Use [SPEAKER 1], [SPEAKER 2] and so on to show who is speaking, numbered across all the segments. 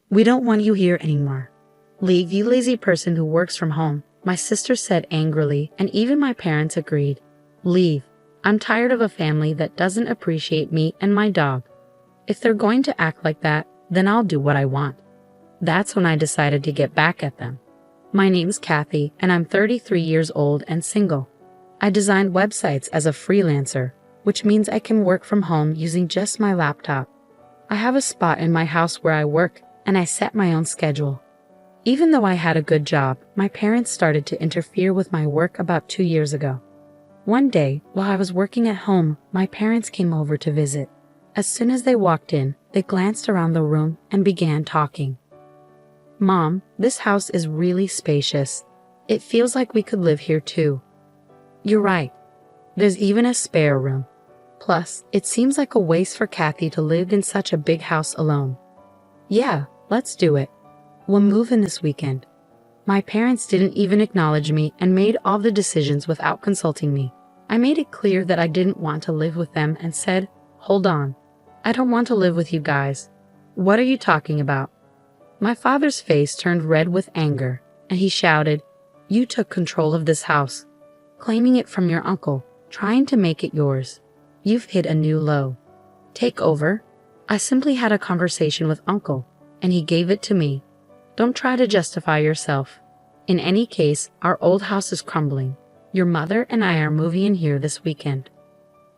[SPEAKER 1] We don't want you here anymore. Leave, you lazy person who works from home, my sister said angrily, and even my parents agreed. Leave. I'm tired of a family that doesn't appreciate me and my dog. If they're going to act like that, then I'll do what I want. That's when I decided to get back at them. My name's Kathy, and I'm 33 years old and single. I designed websites as a freelancer, which means I can work from home using just my laptop. I have a spot in my house where I work, and I set my own schedule. Even though I had a good job, my parents started to interfere with my work about 2 years ago. One day, while I was working at home, my parents came over to visit. As soon as they walked in, they glanced around the room and began talking. Mom, this house is really spacious. It feels like we could live here too. You're right. There's even a spare room. Plus, it seems like a waste for Kathy to live in such a big house alone. Yeah, let's do it. We'll move in this weekend. My parents didn't even acknowledge me and made all the decisions without consulting me. I made it clear that I didn't want to live with them and said, "Hold on. I don't want to live with you guys. What are you talking about?" My father's face turned red with anger, and he shouted, "You took control of this house, claiming it from your uncle, trying to make it yours. You've hit a new low. Take over." I simply had a conversation with uncle, and he gave it to me. Don't try to justify yourself. In any case, our old house is crumbling. Your mother and I are moving in here this weekend.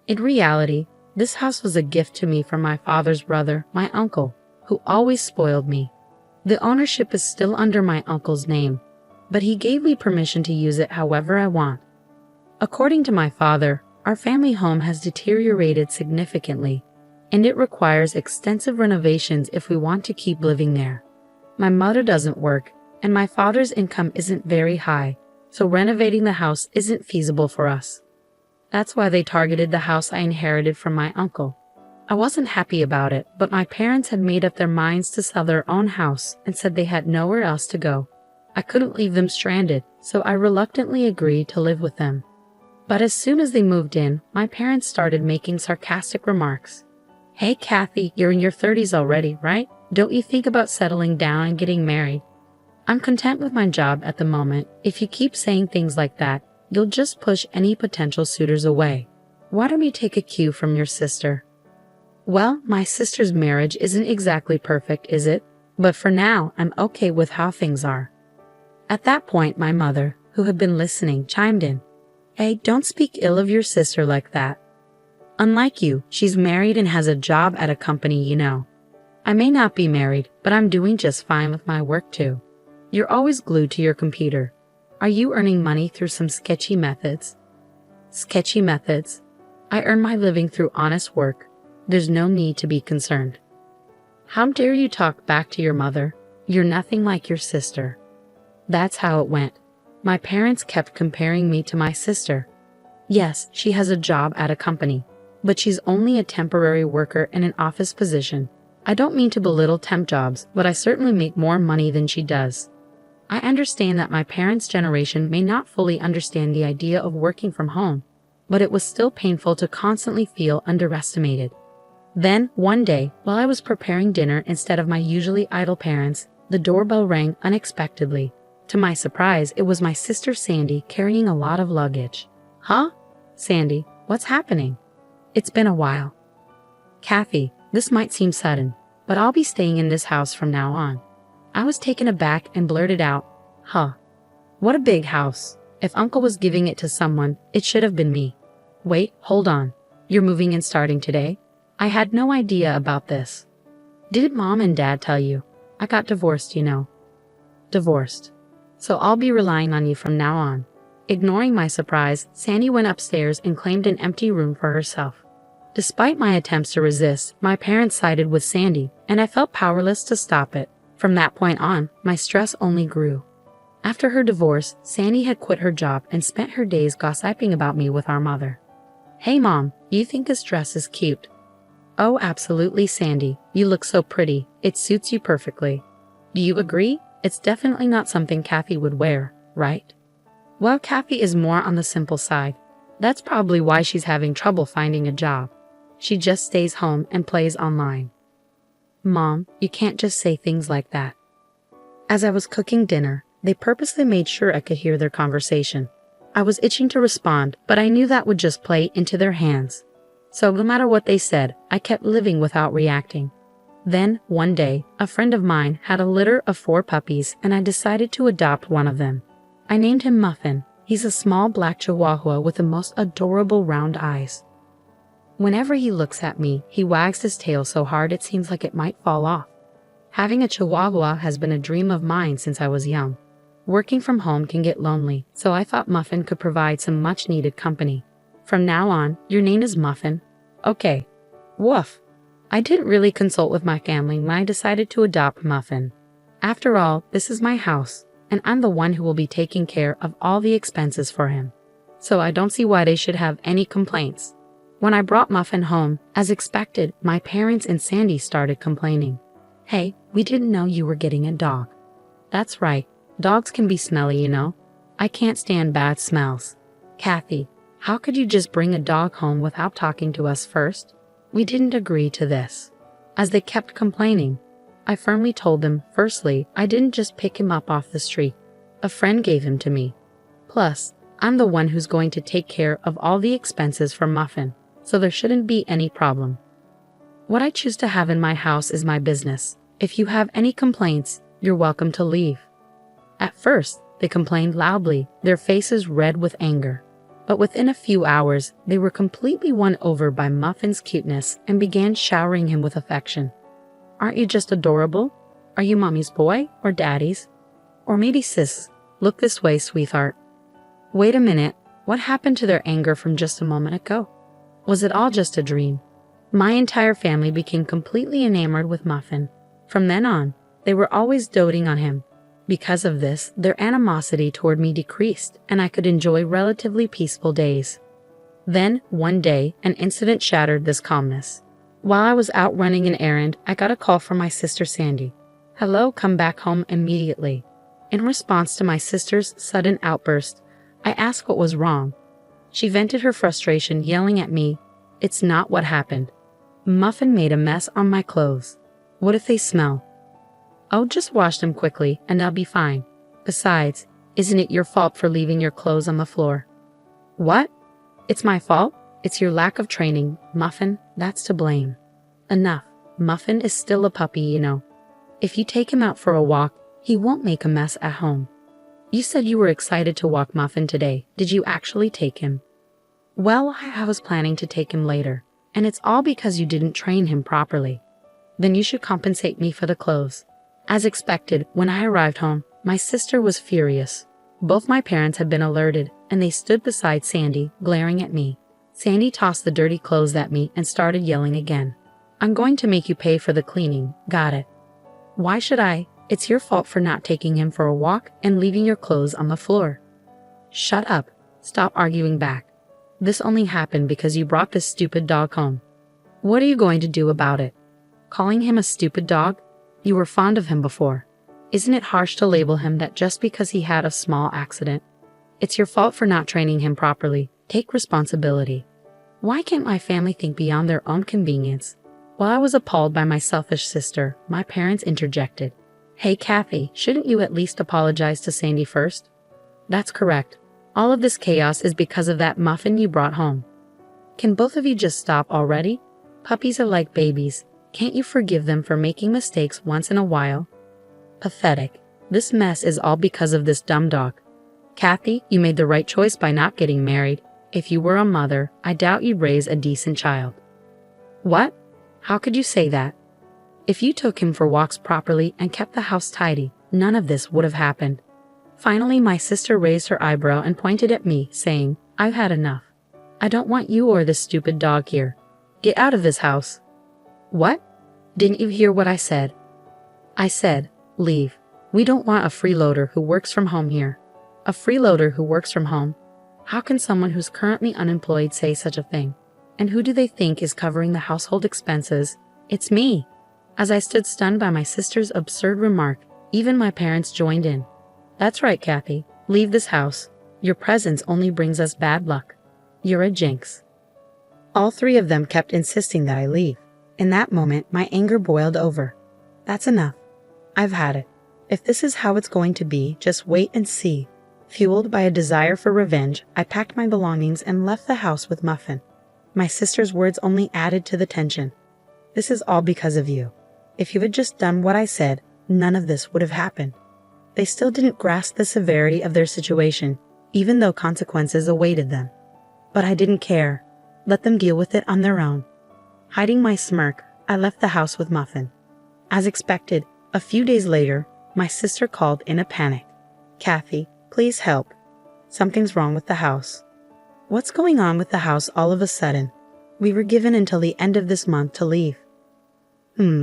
[SPEAKER 1] In reality, this house was a gift to me from my father's brother, my uncle, who always spoiled me. The ownership is still under my uncle's name, but he gave me permission to use it however I want. According to my father, our family home has deteriorated significantly, and it requires extensive renovations if we want to keep living there. My mother doesn't work, and my father's income isn't very high, so renovating the house isn't feasible for us. That's why they targeted the house I inherited from my uncle. I wasn't happy about it, but my parents had made up their minds to sell their own house and said they had nowhere else to go. I couldn't leave them stranded, so I reluctantly agreed to live with them. But as soon as they moved in, my parents started making sarcastic remarks. "Hey Kathy, you're in your 30s already, right? Don't you think about settling down and getting married? I'm content with my job at the moment. If you keep saying things like that, you'll just push any potential suitors away. Why don't you take a cue from your sister?" Well, my sister's marriage isn't exactly perfect, is it? But for now, I'm okay with how things are. At that point, my mother, who had been listening, chimed in. "Hey, don't speak ill of your sister like that. Unlike you, she's married and has a job at a company, you know. I may not be married, but I'm doing just fine with my work too. You're always glued to your computer. Are you earning money through some sketchy methods?" Sketchy methods? I earn my living through honest work. There's no need to be concerned. How dare you talk back to your mother? You're nothing like your sister. That's how it went. My parents kept comparing me to my sister. Yes, she has a job at a company, but she's only a temporary worker in an office position. I don't mean to belittle temp jobs, but I certainly make more money than she does. I understand that my parents' generation may not fully understand the idea of working from home, but it was still painful to constantly feel underestimated. Then, one day, while I was preparing dinner instead of my usually idle parents, the doorbell rang unexpectedly. To my surprise, it was my sister Sandy carrying a lot of luggage. "Huh? Sandy, what's happening?" "It's been a while. Kathy, this might seem sudden, but I'll be staying in this house from now on." I was taken aback and blurted out, "Huh? What a big house. If Uncle was giving it to someone, it should have been me." "Wait, hold on. You're moving and starting today?" I had no idea about this. "Did Mom and Dad tell you? I got divorced, you know." "Divorced. So I'll be relying on you from now on." Ignoring my surprise, Sandy went upstairs and claimed an empty room for herself. Despite my attempts to resist, my parents sided with Sandy, and I felt powerless to stop it. From that point on, my stress only grew. After her divorce, Sandy had quit her job and spent her days gossiping about me with our mother. "Hey Mom, you think this dress is cute?" "Oh, absolutely, Sandy. You look so pretty. It suits you perfectly." "Do you agree? It's definitely not something Kathy would wear, right?" "Well, Kathy is more on the simple side. That's probably why she's having trouble finding a job. She just stays home and plays online." Mom, you can't just say things like that. As I was cooking dinner, they purposely made sure I could hear their conversation. I was itching to respond, but I knew that would just play into their hands. So no matter what they said, I kept living without reacting. Then, one day, a friend of mine had a litter of 4 puppies and I decided to adopt one of them. I named him Muffin. He's a small black chihuahua with the most adorable round eyes. Whenever he looks at me, he wags his tail so hard it seems like it might fall off. Having a chihuahua has been a dream of mine since I was young. Working from home can get lonely, so I thought Muffin could provide some much-needed company. From now on, your name is Muffin. Okay. Woof. I didn't really consult with my family when I decided to adopt Muffin. After all, this is my house, and I'm the one who will be taking care of all the expenses for him. So I don't see why they should have any complaints. When I brought Muffin home, as expected, my parents and Sandy started complaining. Hey, we didn't know you were getting a dog. That's right, dogs can be smelly, you know. I can't stand bad smells. Kathy, how could you just bring a dog home without talking to us first? We didn't agree to this. As they kept complaining, I firmly told them, firstly, I didn't just pick him up off the street. A friend gave him to me. Plus, I'm the one who's going to take care of all the expenses for Muffin, so there shouldn't be any problem. What I choose to have in my house is my business. If you have any complaints, you're welcome to leave. At first, they complained loudly, their faces red with anger. But within a few hours, they were completely won over by Muffin's cuteness and began showering him with affection. Aren't you just adorable? Are you mommy's boy or daddy's? Or maybe sis, look this way, sweetheart. Wait a minute, what happened to their anger from just a moment ago? Was it all just a dream? My entire family became completely enamored with Muffin. From then on, they were always doting on him. Because of this, their animosity toward me decreased, and I could enjoy relatively peaceful days. Then, one day, an incident shattered this calmness. While I was out running an errand, I got a call from my sister Sandy. Hello, come back home immediately. In response to my sister's sudden outburst, I asked what was wrong. She vented her frustration, yelling at me, "It's not what happened. Muffin made a mess on my clothes. What if they smell? I'll just wash them quickly and I'll be fine. Besides, isn't it your fault for leaving your clothes on the floor?" What? It's my fault? It's your lack of training, Muffin, that's to blame. Enough. Muffin is still a puppy, you know. If you take him out for a walk, he won't make a mess at home. You said you were excited to walk Muffin today. Did you actually take him? Well, I was planning to take him later, and it's all because you didn't train him properly. Then you should compensate me for the clothes. As expected, when I arrived home, my sister was furious. Both my parents had been alerted, and they stood beside Sandy, glaring at me. Sandy tossed the dirty clothes at me and started yelling again. I'm going to make you pay for the cleaning, got it? Why should I? It's your fault for not taking him for a walk and leaving your clothes on the floor. Shut up. Stop arguing back. This only happened because you brought this stupid dog home. What are you going to do about it? Calling him a stupid dog? You were fond of him before. Isn't it harsh to label him that just because he had a small accident? It's your fault for not training him properly. Take responsibility. Why can't my family think beyond their own convenience? While I was appalled by my selfish sister, my parents interjected. Hey Kathy, shouldn't you at least apologize to Sandy first? That's correct. All of this chaos is because of that Muffin you brought home. Can both of you just stop already? Puppies are like babies. Can't you forgive them for making mistakes once in a while? Pathetic. This mess is all because of this dumb dog. Kathy, you made the right choice by not getting married. If you were a mother, I doubt you'd raise a decent child. What? How could you say that? If you took him for walks properly and kept the house tidy, none of this would have happened. Finally, my sister raised her eyebrow and pointed at me, saying, I've had enough. I don't want you or this stupid dog here. Get out of this house. What? Didn't you hear what I said? I said, leave. We don't want a freeloader who works from home here. A freeloader who works from home? How can someone who's currently unemployed say such a thing? And who do they think is covering the household expenses? It's me. As I stood stunned by my sister's absurd remark, even my parents joined in. That's right, Kathy. Leave this house. Your presence only brings us bad luck. You're a jinx. All three of them kept insisting that I leave. In that moment, my anger boiled over. That's enough. I've had it. If this is how it's going to be, just wait and see. Fueled by a desire for revenge, I packed my belongings and left the house with Muffin. My sister's words only added to the tension. This is all because of you. If you had just done what I said, none of this would have happened. They still didn't grasp the severity of their situation, even though consequences awaited them. But I didn't care. Let them deal with it on their own. Hiding my smirk, I left the house with Muffin. As expected, a few days later, my sister called in a panic. "Kathy, please help. Something's wrong with the house." "What's going on with the house all of a sudden? We were given until the end of this month to leave."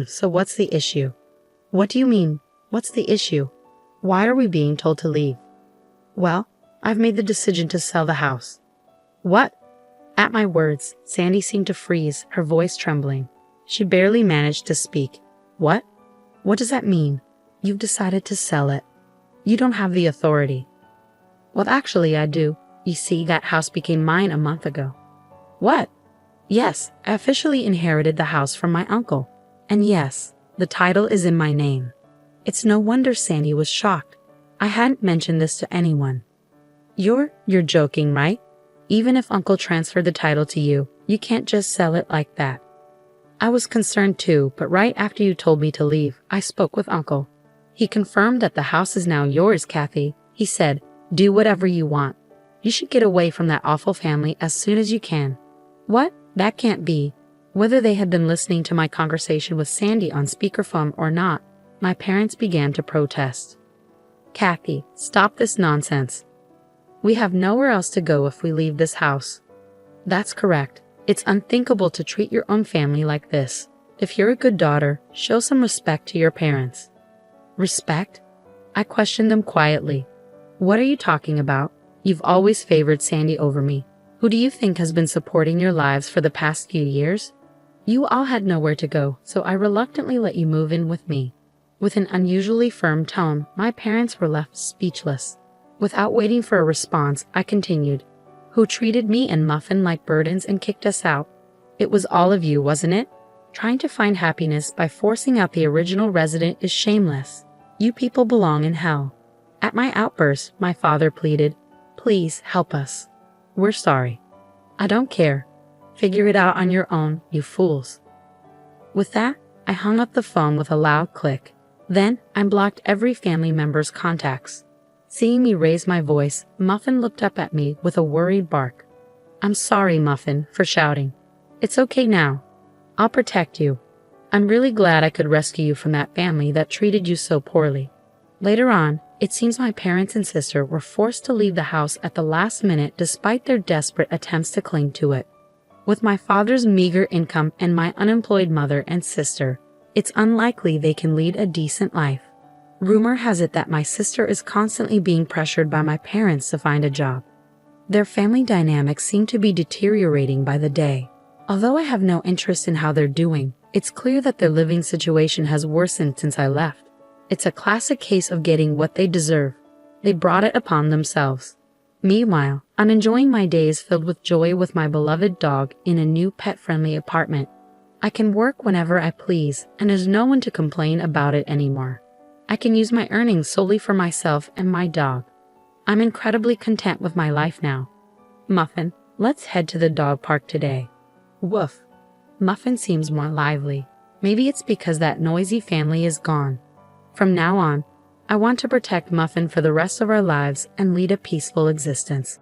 [SPEAKER 1] So what's the issue?" "What do you mean? What's the issue? Why are we being told to leave?" "Well, I've made the decision to sell the house." "What?" At my words, Sandy seemed to freeze, her voice trembling. She barely managed to speak. "What? What does that mean? You've decided to sell it. You don't have the authority." "Well, actually, I do. You see, that house became mine a month ago." "What?" "Yes, I officially inherited the house from my uncle. And yes, the title is in my name." It's no wonder Sandy was shocked. I hadn't mentioned this to anyone. You're joking, right? Even if Uncle transferred the title to you, you can't just sell it like that." I was concerned too, but right after you told me to leave, I spoke with Uncle. He confirmed that the house is now yours, Kathy. He said, "Do whatever you want. You should get away from that awful family as soon as you can." "What? That can't be." Whether they had been listening to my conversation with Sandy on speakerphone or not, my parents began to protest. "Kathy, stop this nonsense. We have nowhere else to go if we leave this house." "That's correct. It's unthinkable to treat your own family like this. If you're a good daughter, show some respect to your parents." "Respect?" I questioned them quietly. "What are you talking about? You've always favored Sandy over me. Who do you think has been supporting your lives for the past few years? You all had nowhere to go, so I reluctantly let you move in with me." With an unusually firm tone, my parents were left speechless. Without waiting for a response, I continued. "Who treated me and Muffin like burdens and kicked us out? It was all of you, wasn't it? Trying to find happiness by forcing out the original resident is shameless. You people belong in hell." At my outburst, my father pleaded, "Please help us. We're sorry." "I don't care. Figure it out on your own, you fools." With that, I hung up the phone with a loud click. Then, I blocked every family member's contacts. Seeing me raise my voice, Muffin looked up at me with a worried bark. "I'm sorry, Muffin, for shouting. It's okay now. I'll protect you. I'm really glad I could rescue you from that family that treated you so poorly." Later on, it seems my parents and sister were forced to leave the house at the last minute despite their desperate attempts to cling to it. With my father's meager income and my unemployed mother and sister, it's unlikely they can lead a decent life. Rumor has it that my sister is constantly being pressured by my parents to find a job. Their family dynamics seem to be deteriorating by the day. Although I have no interest in how they're doing, it's clear that their living situation has worsened since I left. It's a classic case of getting what they deserve. They brought it upon themselves. Meanwhile, I'm enjoying my days filled with joy with my beloved dog in a new pet-friendly apartment. I can work whenever I please, and there's no one to complain about it anymore. I can use my earnings solely for myself and my dog. I'm incredibly content with my life now. Muffin, let's head to the dog park today. Woof. Muffin seems more lively. Maybe it's because that noisy family is gone. From now on, I want to protect Muffin for the rest of our lives and lead a peaceful existence.